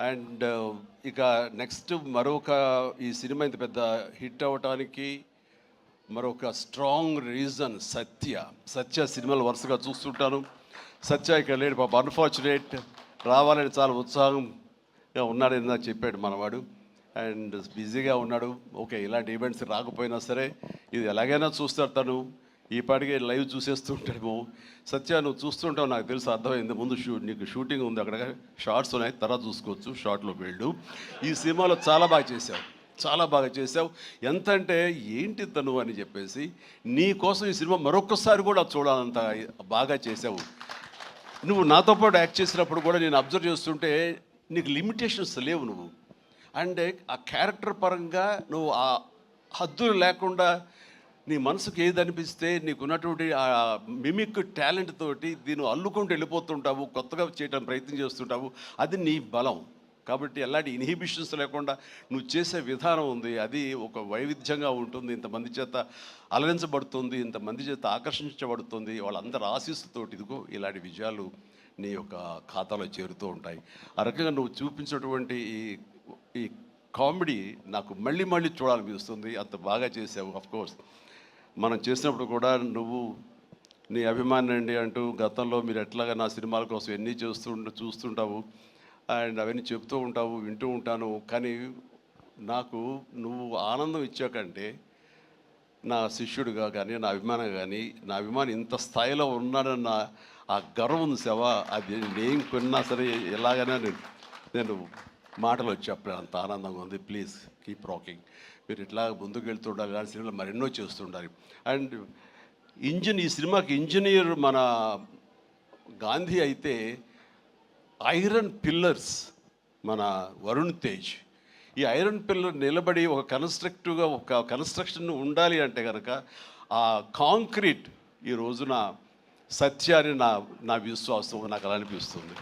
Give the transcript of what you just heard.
And ఇక next మరొక ఈ సినిమా ఇంత పెద్ద హిట్ అవ్వటానికి మరొక స్ట్రాంగ్ రీజన్ సత్య సినిమాలు వరుసగా చూస్తుంటాను. సత్య ఇక్కడ లేడు పాప, అన్ఫార్చునేట్. రావాలని చాలా ఉత్సాహంగా ఉన్నాడని నాకు చెప్పాడు మనవాడు. అండ్ బిజీగా ఉన్నాడు. ఓకే, ఇలాంటి ఈవెంట్స్ రాకపోయినా సరే ఇది ఎలాగైనా చూస్తాడు తను. ఈ పాటికి లైవ్ చూసేస్తుంటాడేమో. సత్య, నువ్వు చూస్తుంటావు, నాకు తెలుసు, అర్థమైంది. ముందు నీకు షూటింగ్ ఉంది, అక్కడ షార్ట్స్ ఉన్నాయి, తర్వాత చూసుకోవచ్చు, షార్ట్లోకి వెళ్ళు. ఈ సినిమాలో చాలా బాగా చేసావు. ఎంత అంటే ఏంటి తను అని చెప్పేసి నీ కోసం ఈ సినిమా మరొకసారి కూడా చూడాలంత బాగా చేసావు. నువ్వు నాతో పాటు యాక్ట్ చేసినప్పుడు కూడా నేను అబ్జర్వ్ చేస్తుంటే నీకు లిమిటేషన్స్ లేవు. నువ్వు అంటే ఆ క్యారెక్టర్ పరంగా నువ్వు ఆ హద్దులు లేకుండా నీ మనసుకు ఏది అనిపిస్తే నీకున్నటువంటి ఆ మిమిక్ టాలెంట్ తోటి దీన్ని అల్లుకుంటూ వెళ్ళిపోతుంటావు, కొత్తగా చేయడానికి ప్రయత్నం చేస్తుంటావు. అది నీ బలం. కాబట్టి ఎలాంటి ఇన్హిబిషన్స్ లేకుండా నువ్వు చేసే విధానం ఉంది, అది ఒక వైవిధ్యంగా ఉంటుంది. ఇంతమంది చేత అలరించబడుతుంది, ఇంతమంది చేత ఆకర్షించబడుతుంది. వాళ్ళందరూ ఆశీస్సుతోటి ఇదిగో ఇలాంటి విజయాలు నీ యొక్క ఖాతాలో చేరుతూ ఉంటాయి. ఆ రకంగా నువ్వు చూపించినటువంటి ఈ కామెడీ నాకు మళ్ళీ చూడాలనిపిస్తుంది. అంత బాగా చేసావు. అఫ్కోర్స్ మనం చేసినప్పుడు కూడా నువ్వు నీ అభిమాని అండి అంటూ గతంలో మీరు ఎట్లాగా నా సినిమాల కోసం ఎన్ని చూస్తుంటావు అండ్ అవన్నీ చెప్తూ ఉంటావు, వింటూ ఉంటాను. కానీ నాకు నువ్వు ఆనందం ఇచ్చాకంటే నా శిష్యుడిగా కానీ నా అభిమాని ఇంత స్థాయిలో ఉన్నాడన్న ఆ గర్వం ఉంది సేవ. అది నేను కొన్నా సరే ఎలాగైనా నేను మాటలు వచ్చి చెప్పలేను, అంత ఆనందంగా ఉంది. Please keep rocking. మీరు ఇట్లా ముందుకు వెళ్తుండాలి, కానీ సినిమాలు మరెన్నో చేస్తుండాలి. అండ్ ఈ సినిమాకి ఇంజనీర్ మన గాంధీ అయితే ఐరన్ పిల్లర్స్ మన వరుణ్ తేజ్. ఈ ఐరన్ పిల్లర్ నిలబడి ఒక కన్స్ట్రక్షన్ ఉండాలి అంటే కనుక ఆ కాంక్రీట్ ఈ రోజున సత్యాన్ని నా విశ్వాసం, నాకు అలా అనిపిస్తుంది.